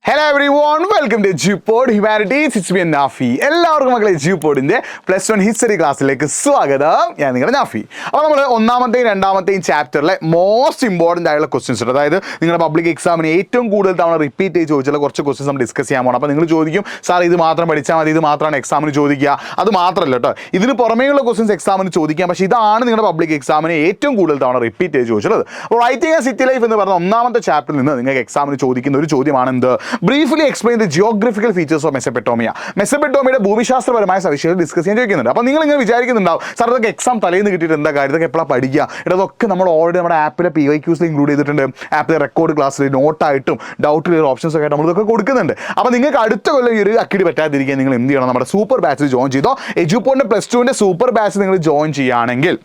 Hello everyone, welcome to Jupod Humanities. It's me Nafi. എല്ലാവർക്കും മക്കളെ Jupodന്റെ +1 history ക്ലാസ്സിലേക്ക് സ്വാഗതം. ഞാൻ നിങ്ങളുടെ നാഫി. അപ്പോൾ നമ്മൾ ഒന്നാമത്തെയും രണ്ടാമത്തെയും ചാപ്റ്ററിലെ മോസ്റ്റ് ഇമ്പോർട്ടൻ്റ് ആയിട്ടുള്ള ക്വസ്റ്റ്യൻസ് ഉണ്ട്. അതായത് നിങ്ങളുടെ പബ്ലിക് എക്സാമിന് ഏറ്റവും കൂടുതൽ തവണ റിപ്പീറ്റ് ചെയ്ത് ചോദിച്ചുള്ള കുറച്ച് ക്വസ്റ്റ്യൻസ് നമ്മൾ ഡിസ്കസ് ചെയ്യാൻ പോകണം. അപ്പോൾ നിങ്ങൾ ചോദിക്കും, സാർ ഇത് മാത്രം പഠിച്ചാൽ മതി, ഇത് മാത്രമാണ് എക്സാമിന് ചോദിക്കുക. അത് മാത്രമല്ല കേട്ടോ, ഇതിന് പുറമേയുള്ള ക്വസ്റ്റ്യൻസ് എക്സാമിന് ചോദിക്കാം. പക്ഷേ ഇതാണ് നിങ്ങളുടെ പബ്ലിക് എക്സാമിന് ഏറ്റവും കൂടുതൽ തവണ റിപ്പീറ്റ് ചെയ്ത് ചോദിച്ചുള്ളത്. അപ്പോൾ റൈറ്റിംഗ് ആൻഡ് സിറ്റി ലൈഫ് എന്ന് പറഞ്ഞ ഒന്നാമത്തെ ചാപ്റ്ററിൽ നിന്ന് നിങ്ങൾക്ക് എക്സാമിന് ചോദിക്കുന്ന ഒരു ചോദ്യമാണ് എന്ത്? Briefly explain the geographical features of Mesopotamia. മെസോപ്പൊട്ടേമിയയുടെ ഭൂമിശാസ്ത്രപരമായ സവിശേഷത ഡിസ്കസ് ചെയ്യാൻ ചോദിക്കുന്നുണ്ട്. അപ്പോൾ നിങ്ങൾ ഇങ്ങനെ വിചാരിക്കുന്നുണ്ടാവും, സാർ ഇതൊക്കെ എക്സാം തലേന്ന് കിട്ടിയിട്ട് എന്താ കാര്യം, ഇതൊക്കെ എപ്പോഴാണ് പഠിക്കുക? ഇതൊക്കെ നമ്മൾ ഓൾറെഡി നമ്മുടെ ആപ്പിലെ PYQs ഇൻക്ലൂഡ് ചെയ്തിട്ടുണ്ട്. ആപ്പിലെ റെക്കോർഡ് ക്ലാസ്സിൽ നോട്ടായിട്ടും ഡൗട്ട് ക്ലിയർ ഓപ്ഷൻസ് ഒക്കെ ആയിട്ട് നമ്മളിതൊക്കെ കൊടുക്കുന്നുണ്ട്. അപ്പോൾ നിങ്ങൾക്ക് അടുത്ത കൊല്ലം ഈ ഒരു അക്കിടി പറ്റാതിരിക്കാൻ നിങ്ങൾ എന്ത് ചെയ്യണം? നമ്മുടെ സൂപ്പർ ബാച്ചിൽ ജോയിൻ ചെയ്തോ. എജുപോഡിൻ്റെ +2ൻ്റെ സൂപ്പർ ബാച്ച് നിങ്ങൾ ജോയിൻ ചെയ്യുകയാണെങ്കിൽ,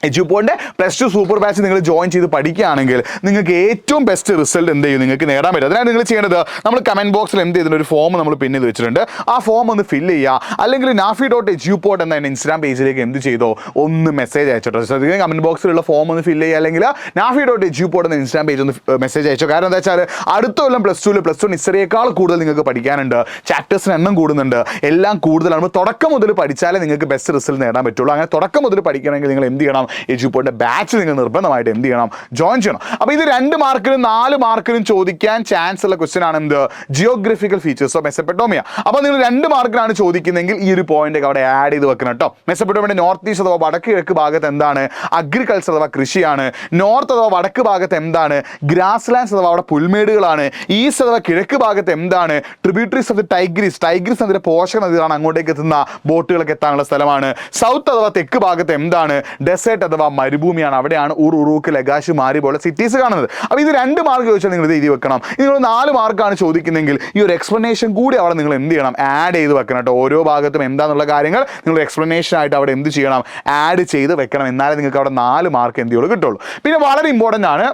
എജുപോഡിൻ്റെ +2 സൂപ്പർ ബാച്ച് നിങ്ങൾ ജോയിൻ ചെയ്ത് പഠിക്കുകയാണെങ്കിൽ നിങ്ങൾക്ക് ഏറ്റവും ബെസ്റ്റ് റിസൾട്ട് എന്ത് ചെയ്യും നിങ്ങൾക്ക് നേടാൻ പറ്റും. അതിനാണ് നിങ്ങൾ ചെയ്യേണ്ടത്, നമ്മൾ കമൻറ്റ് ബോക്സിൽ എന്ത് ചെയ്തിട്ടുണ്ട്, ഒരു ഫോം നമ്മൾ പിൻ ചെയ്ത് വെച്ചിട്ടുണ്ട്. ആ ഫോം ഒന്ന് ഫില്ല് ചെയ്യുക. അല്ലെങ്കിൽ nafi.ejupod എന്ന ഇൻസ്റ്റാഗ്രാം പേജിലേക്ക് എന്ത് ചെയ്തോ ഒന്ന് മെസ്സേജ് അയച്ചോട്ടോ. ശ്രദ്ധിക്കുക, കമൻറ്റ് ബോക്സിലുള്ള ഫോം ഒന്ന് ഫില്ല് ചെയ്യുക, അല്ലെങ്കിൽ nafi.ejupod എന്ന ഇൻസ്റ്റാഗ്രാം പേജ് ഒന്ന് മെസ്സേജ് അയച്ചോ. കാരണം എന്താ വെച്ചാൽ അടുത്ത കൊല്ലം +2ൽ +1 ഹിസ്റ്ററിയേക്കാൾ കൂടുതൽ നിങ്ങൾക്ക് പഠിക്കാനുണ്ട്. ചാപ്റ്റേഴ്സിന് എണ്ണം കൂടുന്നുണ്ട്, എല്ലാം കൂടുതലാണ്. തുടക്കം മുതൽ പഠിച്ചാലേ നിങ്ങൾക്ക് ബെസ്റ്റ് റിസൾട്ട് നേടാൻ പറ്റുള്ളൂ. അങ്ങനെ തുടക്കം മുതൽ പഠിക്കണമെങ്കിൽ നിങ്ങൾ എന്ത് ചെയ്യണം? എജുപോഡിൻ്റെ ബാച്ച് നിങ്ങൾ നിർബന്ധമായിട്ട് എന്ത് ചെയ്യണം? ജോയിൻ ചെയ്യണം. അപ്പോൾ ഇത് 2 മാർക്കിനും 4 മാർക്കിനും ചോദിക്കാൻ ചാൻസ് ഉള്ള ക്വസ്റ്റ്യൻ ആണ് എന്ത്? Geographical features of Mesopotamia. അപ്പോൾ നിങ്ങൾ 2 മാർക്കിനാണ് ചോദിക്കുന്നതെങ്കിൽ ഈ ഒരു പോയിന്റ് ഒക്കെ അവിടെ ആഡ് ചെയ്ത് വെക്കണം കേട്ടോ. മെസോപ്പൊട്ടേമിയയുടെ നോർത്ത് ഈസ്റ്റ് അഥവാ വടക്ക് കിഴക്ക് ഭാഗത്ത് എന്താണ്? അഗ്രികൾച്ചർ അഥവാ കൃഷിയാണ്. നോർത്ത് അഥവാ വടക്ക് ഭാഗത്ത് എന്താണ്? ഗ്രാസ് ലാൻഡ്സ് അഥവാ അവിടെ പുൽമേടുകളാണ്. ഈസ്റ്റ് അഥവാ കിഴക്ക് ഭാഗത്ത് എന്താണ്? ട്രിബ്യൂട്ടറീസ് ഓഫ് ദി ടൈഗ്രീസ് നദിയുടെ പോഷക നദികളാണ്, അങ്ങോട്ടേക്ക് എത്തുന്ന ബോട്ടുകളൊക്കെ എത്താനുള്ള സ്ഥലമാണ്. സൗത്ത് അഥവാ തെക്ക് ഭാഗത്ത് എന്താണ്? ഡെസേർട്ട് അഥവാ മരുഭൂമിയാണ്. അവിടെയാണ് ഉറൂക്ക്, ലഗാഷ്, മാരി പോലെ സിറ്റീസ് കാണുന്നത്. അപ്പോൾ ഇത് 2 മാർക്ക് ചോദിച്ചാൽ നിങ്ങൾ ഇത് എഴുതി വെക്കണം. നിങ്ങൾ 4 മാർക്കാണ് ചോദിക്കുന്നതെങ്കിൽ ഈ ഒരു എക്സ്പ്ലനേഷൻ കൂടി അവിടെ നിങ്ങൾ എന്ത് ചെയ്യണം? ആഡ് ചെയ്ത് വെക്കണം കേട്ടോ. ഓരോ ഭാഗത്തും എന്താണെന്നുള്ള കാര്യങ്ങൾ നിങ്ങൾ എക്സ്പ്ലനേഷൻ ആയിട്ട് അവിടെ എന്ത് ചെയ്യണം? ആഡ് ചെയ്ത് വെക്കണം. എന്നാലേ നിങ്ങൾക്ക് അവിടെ 4 മാർക്ക് എന്ത് ചെയ്യുള്ളൂ കിട്ടുള്ളൂ. പിന്നെ വളരെ ഇമ്പോർട്ടൻ്റ് ആണ്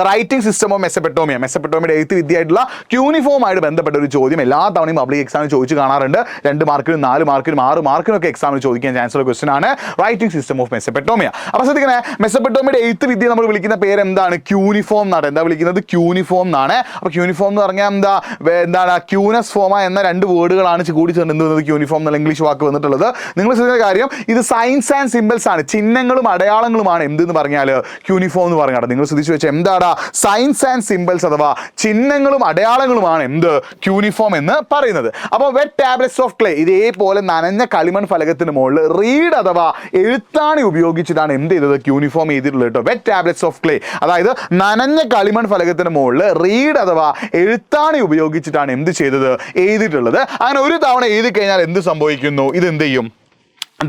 റൈറ്റിംഗ് സിസ്റ്റം ഓഫ് മെസോപ്പൊട്ടേമിയ. മെസോപ്പൊട്ടേമിയയുടെ എഴുത്ത് വിദ്യയായിട്ടുള്ള ക്യൂണിഫോമായിട്ട് ബന്ധപ്പെട്ട ഒരു ചോദ്യം എല്ലാ തവണയും പബ്ലിക് എക്സാമിന് ചോദിച്ച് കാണാറുണ്ട്. 2 മാർക്കിനും 4 മാർക്കിനും 6 മാർക്കിനൊക്കെ എക്സാമിന് ചോദിക്കാൻ ചാൻസ് ഉള്ള ക്വസ്റ്റൻ ആണ് റൈറ്റിംഗ് സിസ്റ്റം ഓഫ് മെസോപ്പൊട്ടേമിയ. അപ്പോൾ ശ്രദ്ധിക്കണേ, മെസോപ്പൊട്ടേമിയയുടെ എഴുത്ത് വിദ്യ നമ്മൾ വിളിക്കുന്ന പേര് എന്താണ്? ക്യൂണിഫോം എന്നാണ്. എന്താ വിളിക്കുന്നത്? ക്യൂണിഫോം എന്നാണ്. അപ്പോൾ ക്യൂണിഫോം എന്ന് പറഞ്ഞാൽ എന്താണ്? ക്യൂനസ് ഫോമ എന്ന 2 വേർഡുകളാണ് കൂടി ചേർന്ന് എന്ത് വന്നത്? ക്യൂണിഫോം എന്നുള്ള ഇംഗ്ലീഷ് വാക്ക് വന്നിട്ടുള്ളത്. നിങ്ങൾ ശ്രദ്ധിക്കുന്ന കാര്യം, ഇത് സൈൻസ് ആൻഡ് സിമ്പിൾസ് ആണ്, ചിഹ്നങ്ങളും അടയാളങ്ങളുമാണ് എന്തെന്ന് പറഞ്ഞാൽ ക്യൂണിഫോം എന്ന് പറഞ്ഞാൽ. നിങ്ങൾ ശ്രദ്ധിച്ചു വെച്ചാൽ എന്താണ്? സയൻസ് ആൻഡ് സിമ്പിൾസ് അഥവാ ചിഹ്നങ്ങളും അടയാളങ്ങളുമാണ് എന്ത്? ക്യൂണിഫോം എന്ന് പറയുന്നത്. അപ്പോൾ വെറ്റ് ടാബ്ലറ്റ്സ് ഓഫ് ക്ലേ, ഇതേപോലെ നനഞ്ഞ കളിമൺ ഫലകത്തിന് മുകളിൽ റീഡ് അഥവാ എഴുത്താണി ഉപയോഗിച്ചിട്ടാണ് എന്ത് ചെയ്തത്? ക്യൂണിഫോം ചെയ്തിട്ടുള്ളത് കേട്ടോ. വെറ്റ് ടാബ്ലറ്റ്സ് ഓഫ് ക്ലേ, അതായത് നനഞ്ഞ കളിമൺ ഫലകത്തിന് മുകളിൽ റീഡ് അഥവാ എഴുത്താണി ഉപയോഗിച്ചിട്ടാണ് എന്ത് ചെയ്തത്? എഴുതിയിട്ടുള്ളത്. അങ്ങനെ ഒരു തവണ എഴുതി കഴിഞ്ഞാൽ എന്ത് സംഭവിക്കുന്നു? ഇത് എന്ത് ചെയ്യും?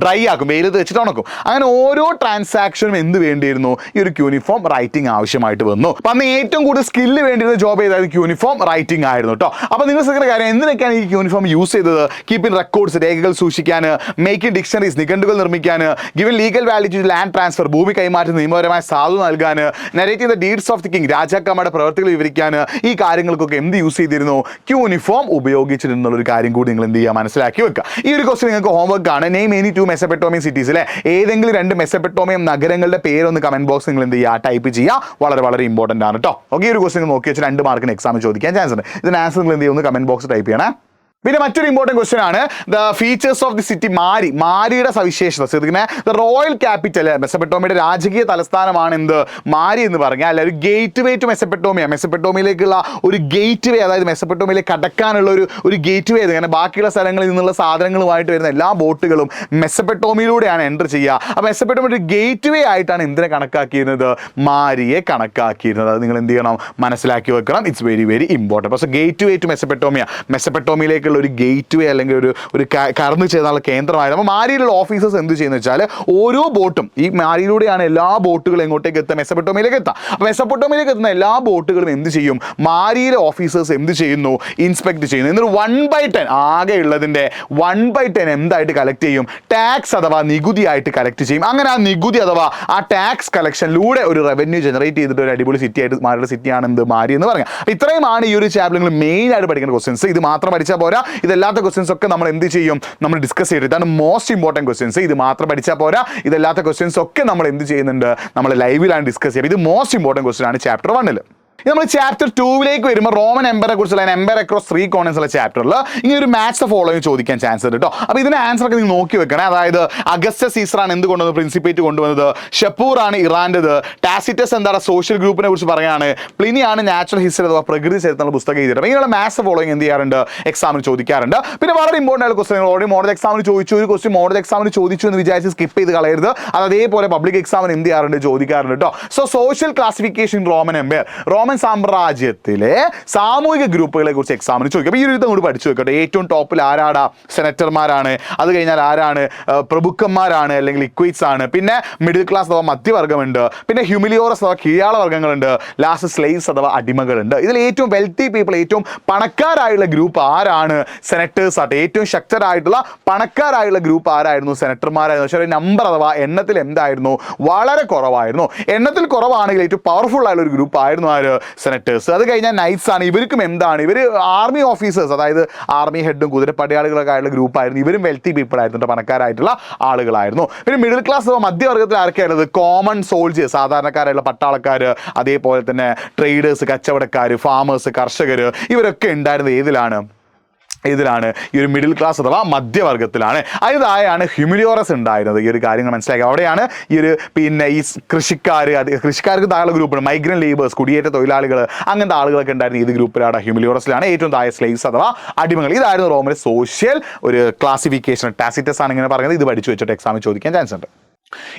ഡ്രൈ ആക്കും, വെയിലത്ത് വെച്ചിട്ട് ഉണക്കും. അങ്ങനെ ഓരോ ട്രാൻസാക്ഷനും എന്ത് വേണ്ടിയിരുന്നു? ഈ ഒരു ക്യൂണിഫോം റൈറ്റിംഗ് ആവശ്യമായിട്ട് വന്നു. അപ്പം അന്ന് ഏറ്റവും കൂടുതൽ സ്കില്ല് വേണ്ടിയിരുന്ന ജോബ് ചെയ്താൽ ക്യൂണിഫോം റൈറ്റിംഗ് ആയിരുന്നു കേട്ടോ. അപ്പോൾ നിങ്ങൾ ശ്രദ്ധിക്കുന്ന കാര്യം, എന്തിനൊക്കെയാണ് ഈ ക്യൂണിഫോം യൂസ് ചെയ്തത്? കീപ്പിംഗ് റെക്കോർഡ്സ്, രേഖകൾ സൂക്ഷിക്കാൻ, മേക്കിംഗ് ഡിക്ഷണറീസ്, നിഘണ്ടുകൾ നിർമ്മിക്കാൻ, given legal value to land transfer, ഭൂമി കൈമാറ്റം നിയമപരമായ സാധു നൽകാൻ, narrate the deeds of the king, രാജാക്കന്മാരുടെ പ്രവർത്തികൾ വിവരിക്കാൻ, ഈ കാര്യങ്ങൾക്കൊക്കെ എന്ത് യൂസ് ചെയ്തിരുന്നു? ക്യൂണിഫോം ഉപയോഗിച്ചിരുന്നുള്ളൊരു കാര്യം കൂടി നിങ്ങൾ എന്ത് ചെയ്യുക? മനസ്സിലാക്കി വെക്കുക. ഈ ഒരു ക്വസ്റ്റ്യൻ നിങ്ങൾക്ക് ഹോംവർക്ക് ആണ്. നെയിം എനി 2 മെസോപ്പൊട്ടേമിയൻ സിറ്റീസ് അല്ലെ, ഏതെങ്കിലും 2 മെസോപ്പൊട്ടേമിയൻ നഗരങ്ങളുടെ പേരൊന്ന് കമന്റ് ബോക്സ് നിങ്ങൾ എന്ത് ചെയ്യുക? ടൈപ്പ് ചെയ്യുക. വളരെ വളരെ ഇമ്പോർട്ടൻ്റ് ആണ് കേട്ടോ. ഓക്കെ, ഈ ഒരു ക്വസ്റ്റ്യൻ നോക്കി വെച്ചാൽ 2 മാർക്കിന് എക്സാമിന് ചോദിക്കാൻ ചാൻസ് ഉണ്ട്. ഇതിന് ആൻസർ നിങ്ങൾ എന്ത് ചെയ്യുക? ഒന്ന് കമന്റ് ബോക്സ് ടൈപ്പ് ചെയ്യണേ. പിന്നെ മറ്റൊരു ഇമ്പോർട്ടൻറ്റ് ക്വസ്റ്റ്യൻ ആണ് the features of the city. മാരിയുടെ സവിശേഷത ശ്രദ്ധിക്കണേ. ദ റോയൽ ക്യാപിറ്റൽ, മെസോപ്പൊട്ടേമിയയുടെ രാജകീയ തലസ്ഥാനമാണ് എന്ത്? മാരി എന്ന് പറഞ്ഞാൽ അല്ല, ഒരു ഗേറ്റ് വേ ടു മെസോപ്പൊട്ടേമിയ. മെസോപ്പൊട്ടേമിയയിലേക്കുള്ള ഒരു ഗേറ്റ് വേ, അതായത് മെസോപ്പൊട്ടേമിയയിലേക്ക് കടക്കാനുള്ള ഒരു ഗേറ്റ് വേ. അങ്ങനെ ബാക്കിയുള്ള സ്ഥലങ്ങളിൽ നിന്നുള്ള സാധനങ്ങളുമായിട്ട് വരുന്ന എല്ലാ ബോട്ടുകളും മെസോപ്പൊട്ടേമിയയിലൂടെയാണ് എൻ്റർ ചെയ്യുക. അപ്പോൾ മെസോപ്പൊട്ടേമിയ ഒരു ഗേറ്റ് വേ ആയിട്ടാണ് എന്തിനെ കണക്കാക്കിയിരുന്നത്? മാരിയെ കണക്കാക്കിയിരുന്നത്. അത് നിങ്ങൾ എന്ത് ചെയ്യണം? മനസ്സിലാക്കി വെക്കണം. It's very very important. പക്ഷേ ഗേറ്റ് വേ ടു മെസോപ്പൊട്ടേമിയയിലേക്ക് ഒരു ഗേറ്റ് വേ അല്ലെങ്കിൽ ഒരു കടന്നു ചേർന്നുള്ള കേന്ദ്രമായിരുന്നു. അപ്പോൾ മാരിയിലുള്ള ഓഫീസേഴ്സ് എന്ത് ചെയ്യുന്നത് വെച്ചാൽ ഓരോ ബോട്ടും, ഈ മാരിയിലൂടെയാണ് എല്ലാ ബോട്ടുകളും എങ്ങോട്ടേക്ക് എത്തുക? മെസോപ്പൊട്ടേമിയയിലേക്ക് എത്താം. അപ്പോൾ മെസോപ്പൊട്ടേമിയയിലേക്ക് എത്തുന്ന എല്ലാ ബോട്ടുകളും എന്ത് ചെയ്യും? മാരിയിലെ ഓഫീസേഴ്സ് എന്ത് ചെയ്യുന്നു? ഇൻസ്പെക്ട് ചെയ്യുന്നു. എന്നിട്ട് 1/10 ആകെ ഉള്ളതിൻ്റെ 1/10 എന്തായിട്ട് കളക്ട് ചെയ്യും? ടാക്സ് അഥവാ നികുതി ആയിട്ട് കളക്ട് ചെയ്യും. അങ്ങനെ ആ നികുതി അഥവാ ആ ടാക്സ് കളക്ഷനിലൂടെ ഒരു റവന്യൂ ജനറേറ്റ് ചെയ്തിട്ട് ഒരു അടിപൊളി സിറ്റി ആയിട്ട് മാറിയുള്ള സിറ്റിയാണ് എന്ത്? മാരി എന്ന് പറഞ്ഞാൽ. അപ്പോൾ ഇത്രയുമാണ് ഈ ഒരു ചാപ്റ്ററിൽ മെയിൻ ആയിട്ട് പഠിക്കുന്ന ക്വസ്റ്റ്യൻസ്. ഇത് മാത്രം പഠിച്ചാൽ പോരാ, ഇതല്ലാത്ത ക്വസ്റ്റ്യൻസ് ഒക്കെ നമ്മൾ എന്ത് ചെയ്യും? നമ്മൾ ഡിസ്കസ് ചെയ്യും. ഇതാണ് മോസ്റ്റ് ഇമ്പോർട്ടൻറ്റ് ക്വസ്റ്റ്യൻസ്. ഇത് മാത്രം പഠിച്ചാൽ പോരാ, ഇതല്ലാത്ത ക്വസ്റ്റ്യൻസ് ഒക്കെ നമ്മൾ എന്ത് ചെയ്യുന്നുണ്ട്? നമ്മൾ ലൈവിലാണ് ഡിസ്കസ് ചെയ്യും. ഇത് മോസ്റ്റ് ഇമ്പോർട്ടൻറ്റ് ക്വസ്റ്റ്യൻ ആണ് ചാപ്റ്റർ 1. നമ്മൾ ചാപ്റ്റർ 2 വരുമ്പോൾ റോമൻ എംപയറെ കുറിച്ചുള്ള എംപയർ അക്രോസ് 3 കോർണേഴ്സ് ഉള്ള ചാപ്റ്ററിൽ ഇങ്ങനെ ഒരു മാച്ച് ഫോളോയിങ് ചോദിക്കാൻ ചാൻസ് ഉണ്ട് കേട്ടോ. അപ്പോൾ ഇതിന്റെ ആൻസർ ഒക്കെ നിങ്ങൾ നോക്കി വെക്കണേ. അതായത് അഗസ്റ്റസ് സീസറാണ് എന്ത് കൊണ്ടുവന്നത്, പ്രിൻസിപ്പേറ്റ് കൊണ്ടുവന്നത്, ഷെപ്പൂർ ആണ് ഇറാൻ്റെത്, ടാസിറ്റസ് എന്താണ് സോഷ്യൽ ഗ്രൂപ്പിനെ കുറിച്ച് പറയാണ്, പ്ലിനി ആണ് നാച്ചുറൽ ഹിസ്റ്ററി അഥവാ പ്രകൃതി ചരിത്രമുള്ള പുസ്തകം എഴുതിയിട്ട്. ഇങ്ങനെയുള്ള മാച്ച് ഫോളോയിങ് എന്ത് ചെയ്യാറുണ്ട്, എക്സാമിന് ചോദിക്കാറുണ്ട്. പിന്നെ വളരെ ഇമ്പോർട്ടൻ്റ് ആയ ക്വസ്റ്റൻ ഓൾറെഡി മോഡൽ എക്സാമിന് ചോദിച്ചു, ഒരു ക്വസ്റ്റ്യൻ മോഡൽ എക്സാമിന് ചോദിച്ചു എന്ന് വിചാരിച്ച് സ്കിപ്പ് ചെയ്ത് കളയരുത്. അത് അതേപോലെ പബ്ലിക് എക്സാമിന് എന്ത് ചെയ്യാറുണ്ട്, ചോദിക്കാറുണ്ട് കേട്ടോ. So social classification Roman empire, Roman സാമ്രാജ്യത്തിലെ സാമൂഹിക ഗ്രൂപ്പുകളെ കുറിച്ച് എക്സാമിന് ചോദിക്കും. അപ്പോൾ ഈ ഒരു ഇത് കൂടി പഠിച്ചു വെക്കട്ടെ. ഏറ്റവും ടോപ്പിൽ ആരാടാ, സെനറ്റർമാരാണ്. അത് കഴിഞ്ഞാൽ ആരാണ്, പ്രഭുക്കന്മാരാണ് അല്ലെങ്കിൽ ഇക്വൈറ്റ്സ് ആണ്. പിന്നെ മിഡിൽ ക്ലാസ് അഥവാ മധ്യവർഗമുണ്ട്. പിന്നെ ഹ്യൂമിലിയോറസ് അഥവാ കീഴാള വർഗ്ഗങ്ങളുണ്ട്. ലാസ്റ്റ് സ്ലേവ്സ് അഥവാ അടിമകളുണ്ട്. ഇതിൽ ഏറ്റവും വെൽത്തി പീപ്പിൾ, ഏറ്റവും പണക്കാരായുള്ള ഗ്രൂപ്പ് ആരാണ്, സെനറ്റേഴ്സ് ആട്ടെ. ഏറ്റവും ശക്തരായിട്ടുള്ള പണക്കാരായുള്ള ഗ്രൂപ്പ് ആരായിരുന്നു, സെനറ്റർമാരായിരുന്നു. പക്ഷേ നമ്പർ അഥവാ എണ്ണത്തിൽ എന്തായിരുന്നു, വളരെ കുറവായിരുന്നു. എണ്ണത്തിൽ കുറവാണെങ്കിൽ ഏറ്റവും പവർഫുൾ ആയിട്ടുള്ള ഒരു ഗ്രൂപ്പ് ആയിരുന്നു ആര്, സെനറ്റേഴ്സ്. അത് കഴിഞ്ഞാൽ നൈറ്റ്സ് ആണ്. ഇവർക്കും എന്താണ്, ഇവർ ആർമി ഓഫീസേഴ്സ്, അതായത് ആർമി ഹെഡും കുതിരപ്പടയാളികളൊക്കെ ആയിട്ടുള്ള ഗ്രൂപ്പ് ആയിരുന്നു. ഇവരും വെൽത്തി പീപ്പിൾ ആയിരുന്നു, പണക്കാരായിട്ടുള്ള ആളുകളായിരുന്നു. പിന്നെ മിഡിൽ ക്ലാസ് മധ്യവർഗത്തിൽ ആർക്കായിരുന്നത്, കോമൺ സോൾജേഴ്സ്, സാധാരണക്കാരായിട്ടുള്ള പട്ടാളക്കാർ, അതേപോലെ തന്നെ ട്രേഡേഴ്സ്, കച്ചവടക്കാർ, ഫാമേഴ്സ്, കർഷകർ, ഇവരൊക്കെ ഉണ്ടായിരുന്നത് ഇതിലാണ് ഈ ഒരു മിഡിൽ ക്ലാസ് അഥവാ മധ്യവർഗത്തിലാണ്. അതിതായാണ് ഹ്യൂമിലിയോറസ് ഉണ്ടായിരുന്നത്. ഈ ഒരു കാര്യങ്ങൾ മനസ്സിലാക്കി. അവിടെയാണ് ഈ ഒരു പിന്നെ ഈ കൃഷിക്കാർക്ക് താഴെ ഗ്രൂപ്പാണ് മൈഗ്രന്റ് ലേബേഴ്സ്, കുടിയേറ്റ തൊഴിലാളികൾ, അങ്ങനത്തെ ആളുകളൊക്കെ ഉണ്ടായിരുന്നു. ഇത് ഗ്രൂപ്പിലാണ്, ഹ്യൂമിലിയോറസിലാണ്. ഏറ്റവും താഴെ സ്ലേവ്സ് അഥവാ അടിമകൾ. ഇതായിരുന്നു റോമിലെ സോഷ്യൽ ഒരു ക്ലാസിഫിക്കേഷൻ. ടാസിറ്റസ് ആണ് ഇങ്ങനെ പറയുന്നത്. ഇത് പഠിച്ചു വെച്ചിട്ട് എക്സാമിൽ ചോദിക്കാൻ ചാൻസ് ഉണ്ട്.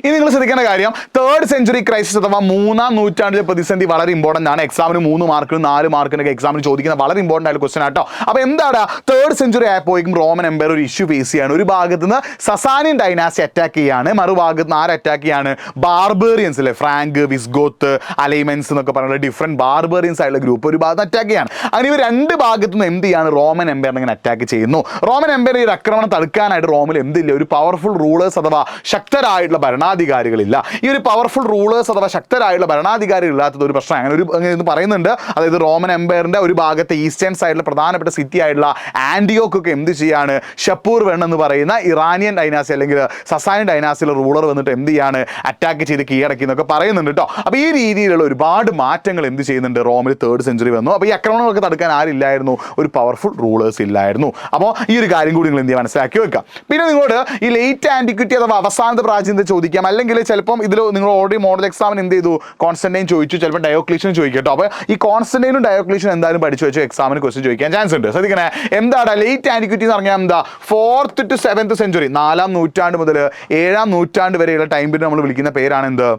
ഇനി നിങ്ങൾ ശ്രദ്ധിക്കേണ്ട കാര്യം, 3rd സെഞ്ചുറി ക്രൈസിസ് അഥവാ 3ാം നൂറ്റാണ്ടിലെ പ്രതിസന്ധി വളരെ ഇമ്പോർട്ടൻ്റ് ആണ്. എക്സാമിന് 3 മാർക്കിനും 4 മാർക്കിനൊക്കെ എക്സാമിന് ചോദിക്കുന്ന വളരെ ഇമ്പോർട്ടൻ്റ് ആയിട്ടുള്ള ക്വസ്റ്റൻ ആട്ടോ. അപ്പോൾ എന്താണ് 3rd സെഞ്ചുറി ആയപ്പോഴേക്കും റോമൻ എംപയർ ഒരു ഇഷ്യൂ ഫേസ് ചെയ്യാണ്. ഒരു ഭാഗത്ത് നിന്ന് സസാനിയൻ ഡൈനാസ്റ്റി അറ്റാക്ക് ചെയ്യാണ്, മറുഭാഗത്ത് നിന്ന് ആര് അറ്റാക്ക് ചെയ്യാണ്, ബാർബേറിയൻസ് അല്ലേ, ഫ്രാങ്ക്, വിസ്ഗോത്ത്, അലൈമൻസ് എന്നൊക്കെ പറഞ്ഞുള്ള ഡിഫറെൻറ്റ് ബാർബേറിയൻസ് ആയിട്ടുള്ള ഗ്രൂപ്പ് ഒരു ഭാഗത്ത് അറ്റാക്ക് ചെയ്യാണ്. അങ്ങനെ ഇവർ രണ്ട് ഭാഗത്തു നിന്ന് എന്ത് ചെയ്യാണ്, റോമൻ എംപയറിനെ ഇങ്ങനെ അറ്റാക്ക് ചെയ്യുന്നു. റോമൻ എംപയർ ഈ ആക്രമണം തടുക്കാനായിട്ട് റോമിൽ എന്തില്ല, ഒരു പവർഫുൾ റൂളേഴ്സ് അഥവാ ശക്തരായിട്ടുള്ള ഭരണാധികാരികളില്ല. ഈ ഒരു പവർഫുൾ റൂളേഴ്സ് അഥവാ ശക്തരായിട്ടുള്ള ഭരണാധികാരികൾ ഇല്ലാത്തത് ഒരു പ്രശ്നം അങ്ങനെ പറയുന്നുണ്ട്. അതായത് റോമൻ എംപയറിന്റെ ഒരു ഭാഗത്തെ ഈസ്റ്റേൺ സൈഡിലെ പ്രധാനപ്പെട്ട സിറ്റി ആയിട്ടുള്ള ആന്റിയോക്ക് ഒക്കെ എന്ത് ചെയ്യാണ്, ഷപ്പൂർ എന്ന് പറയുന്ന ഇറാനിയൻ ഡൈനാസി അല്ലെങ്കിൽ സസാനിയൻ ഡൈനാസിയിലെ റൂളർ വന്നിട്ട് എന്ത് ചെയ്യാണ്, അറ്റാക്ക് ചെയ്ത് കീഴടക്കി എന്നൊക്കെ പറയുന്നുണ്ട് കേട്ടോ. അപ്പോൾ ഈ രീതിയിലുള്ള ഒരുപാട് മാറ്റങ്ങൾ എന്ത് ചെയ്യുന്നുണ്ട്, റോമിൽ 3rd സെഞ്ചുറി വന്നു. അപ്പോൾ ഈ ആക്രമണങ്ങളൊക്കെ തടുക്കാൻ ആരില്ലായിരുന്നു, ഒരു പവർഫുൾ റൂളേഴ്സ് ഇല്ലായിരുന്നു. അപ്പോൾ ഈ ഒരു കാര്യം കൂടി നിങ്ങൾ എന്ത് ചെയ്യുക, മനസ്സിലാക്കി വെക്കാം. പിന്നെ നിങ്ങളോട് ഈ ലേറ്റ് ആന്റിക്വിറ്റി അഥവാ അവസാനത്തെ പ്രാചീനത ചോദിക്കാം. അല്ലെങ്കിൽ ചിലപ്പം ഇതിൽ നിങ്ങൾ ഓൾറെഡി മോഡൽ എക്സാമിന് എന്ത് ചെയ്തു, കോൺസ്റ്റന്റൈൻ ചോദിച്ചു, ചിലപ്പോൾ ഡയോക്ലീഷ്യൻ ചോദിക്കും കേട്ടോ. അപ്പോൾ ഈ കോൺസ്റ്റന്റൈനും ഡയോക്ലീഷ്യനും എന്തായാലും പഠിച്ചു വെച്ചു എക്സാമിന് ക്വസ്റ്റ്യൻ ചോദിക്കാൻ ചാൻസ് ഉണ്ട്. ശ്രദ്ധിക്കണേ, എന്താണ് ലേറ്റ് ആന്റിക്വിറ്റി എന്ന് പറഞ്ഞാൽ എന്താ, 4th to 7th സെഞ്ചുറി, 4ാം നൂറ്റാണ്ട് മുതൽ 7ാം നൂറ്റാണ്ട് വരെയുള്ള ടൈം പീരീഡ് നമ്മൾ വിളിക്കുന്ന പേരാണ് എന്ത്,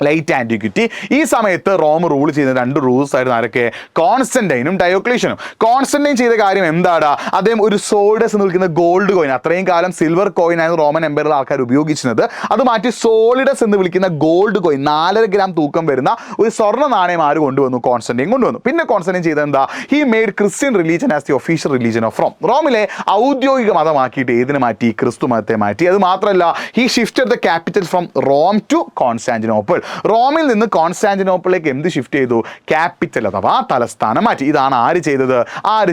ലൈറ്റ് ആന്റിക്വിറ്റി. ഈ സമയത്ത് റോം റൂൾ ചെയ്യുന്ന 2 റൂൾസ് ആയിരുന്നു ആരൊക്കെ, കോൺസ്റ്റന്റൈനും ഡയോക്ലീഷ്യനും. കോൺസ്റ്റന്റൈൻ ചെയ്ത കാര്യം എന്താടാ, അദ്ദേഹം ഒരു സോൾഡസ് എന്ന് വിളിക്കുന്ന ഗോൾഡ് കോയിൻ, അത്രയും കാലം സിൽവർ കോയിൻ ആയിരുന്നു റോമൻ എംപയറിൽ ആൾക്കാർ ഉപയോഗിച്ചിരുന്നത്, അത് മാറ്റി സോളിഡസ് എന്ന് വിളിക്കുന്ന ഗോൾഡ് കോയിൻ, 4.5 ഗ്രാം തൂക്കം വരുന്ന ഒരു സ്വർണ്ണ നാണയം ആര് കൊണ്ടുവന്നു, കോൺസ്റ്റന്റൈൻ കൊണ്ടുവന്നു. പിന്നെ കോൺസ്റ്റന്റൈൻ ചെയ്തത് എന്താ, he made Christian religion as the official religion of Rome. റോമിലെ ഔദ്യോഗിക മതമാക്കിയിട്ട് ഏതിനെ മാറ്റി, ക്രിസ്തു മതത്തെ മാറ്റി. അത് മാത്രമല്ല, he shifted the capital from Rome to Constantinople. റോമിൽ നിന്ന് കോൺസ്റ്റാന്റിനോപ്പിളിലേക്ക് എന്ത് ഷിഫ്റ്റ് ചെയ്തു, ക്യാപിറ്റൽ അഥവാ തലസ്ഥാനം മാറ്റി. ഇതാണ് ആര്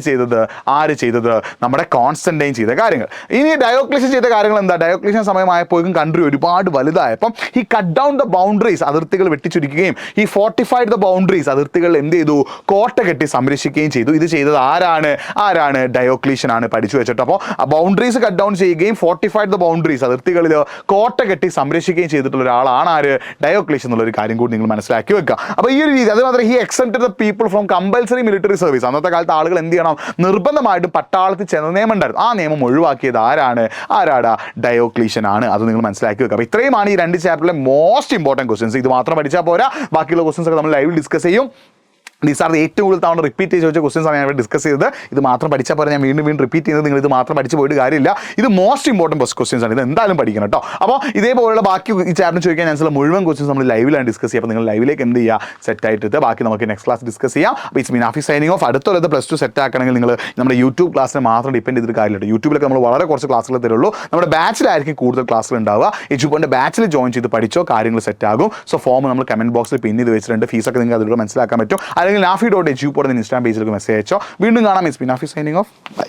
ചെയ്തത്, നമ്മുടെ കോൺസ്റ്റന്റൈൻ ചെയ്ത കാര്യങ്ങൾ. ഇനി ഡയോക്ലീഷ്യൻ ചെയ്ത കാര്യങ്ങൾ എന്താ, ഡയോക്ലീഷ്യൻ സമയമായപ്പോഴും കൺട്രി ഒരുപാട് വലുതായപ്പം ഈ കട്ട് ഡൗൺ ദ ബൗണ്ടറീസ്, അതിർത്തികൾ വെട്ടിച്ചുരുക്കുകയും ഈ ഫോർട്ടിഫൈഡ് ദ ബൗണ്ടറീസ്, അതിർത്തികൾ എന്ത് ചെയ്തു, കോട്ട കെട്ടി സംരക്ഷിക്കുകയും ചെയ്തു. ഇത് ചെയ്തത് ആരാണ് ഡയോക്ലീഷ്യൻ ആണ്, പഠിച്ചു വെച്ചിട്ട്. അപ്പോൾ ബൗണ്ടറീസ് കട്ട് ഡൗൺ ചെയ്യുകയും ഫോർട്ടിഫൈഡ് ദ ബൗണ്ടറീസ്, അതിർത്തികളിൽ കോട്ട കെട്ടി സംരക്ഷിക്കുകയും ചെയ്തിട്ടുള്ള ഒരാളാണ് ആര്, ഡയോക്ലീഷ്യൻ എന്നുള്ളൊരു കാര്യം കൂടി നിങ്ങൾ മനസ്സിലാക്കി വെക്കുക. അപ്പോൾ ഈ ഒരു രീതി, അത് മാത്രമേ he excepted the people from compulsory military service. അന്നത്തെ കാലത്ത് ആളുകൾ എന്ത് ചെയ്യണം, നിർബന്ധമായിട്ടും പട്ടാളത്തിൽ ചെന്ന നിയമം ഉണ്ടായിരുന്നു. ആ നിയമം ഒഴിവാക്കിയത് ആരാടാ, ഡയോക്ലീഷ്യൻ ആണ്. അത് നിങ്ങൾ മനസ്സിലാക്കി വെക്കുക. അപ്പോൾ ഇത്രയുമാണ് ഈ 2 ചാപ്റ്ററിലെ മോസ്റ്റ് ഇമ്പോർട്ടൻറ്റ് ക്വസ്റ്റൻസ്. ഇത് മാത്രം പഠിച്ചാൽ പോരാ, ബാക്കിയുള്ള ക്വസ്റ്റൻസ് ഒക്കെ നമ്മൾ ലൈവിൽ ഡിസ്കസ് ചെയ്യും. ദീസ് ആർ ഏറ്റവും കൂടുതൽ തവണ റിപ്പീറ്റ് ചെയ്ത് ചോദിച്ച ക്വസ്റ്റൻസ് ആണ് ഞാൻ ഡിസ്കസ് ചെയ്തത്. ഇത് മാത്രം പഠിച്ചാൽ പോലെ ഞാൻ വീണ്ടും റിപ്പീറ്റ് ചെയ്യുന്നത്, നിങ്ങൾ ഇത് മാത്രം പഠിച്ച് പോയിട്ട് കാര്യമില്ല. ഇത് മോസ്റ്റ് ഇമ്പോർട്ടൻറ്റ് ക്വസ്റ്റൻസ് ആണ്. ഇത് എന്തായാലും പഠിക്കണം കേട്ടോ. അപ്പോൾ ഇതേപോലുള്ള ബാക്കി ഈ ചാപ്റ്റർ ചോദിക്കാൻ ചാൻസുള്ള മുഴുവൻ ക്വസ്റ്റൻസ് നമ്മൾ ലൈവിലാണ് ഡിസ്കസ് ചെയ്യുക. അപ്പോൾ നിങ്ങൾ ലൈവിലേക്ക് എന്ത് ചെയ്യുക, സെറ്റ് ആയിട്ട് ബാക്കി നമുക്ക് നെക്സ്റ്റ് ക്ലാസ് ഡിസ്കസ് ചെയ്യാം. അപ്പോൾ it's me Nafi signing of. അടുത്തുള്ളത് +2 സെറ്റ് ആക്കണമെങ്കിൽ നിങ്ങൾ നമ്മുടെ യൂട്യൂബ് ക്ലാസ്സിനെ മാത്രം ഡിപ്പെൻഡ് ചെയ്തിട്ട് കാര്യമില്ല. യൂട്യൂബിലൊക്കെ നമ്മൾ വളരെ കുറച്ച് ക്ലാസ്സുകൾ തരുള്ളൂ. നമ്മുടെ ബാച്ചിലായിരിക്കും കൂടുതൽ ക്ലാസ്സുകൾ ഉണ്ടാവുക. എജുപോന്റെ ബാച്ചിൽ ജോയിൻ ചെയ്ത് പഠിച്ചോ, കാര്യങ്ങൾ സെറ്റ് ആകും. സോ ഫോം നമ്മൾ കമന്റ് ബോക്സിൽ പിൻ ചെയ്ത് വെച്ചിട്ടുണ്ട്. ഫീസൊക്കെ നിങ്ങൾക്ക് അതിലൂടെ മനസ്സിലാക്കാൻ പറ്റും. അല്ലെങ്കിൽ nafi.edu ഇൻസ്റ്റാഗ്രാം പേജിലേക്ക് മെസ്സേജ് അയച്ചോ. വീണ്ടും കാണാം. It's me Nafi signing off. By.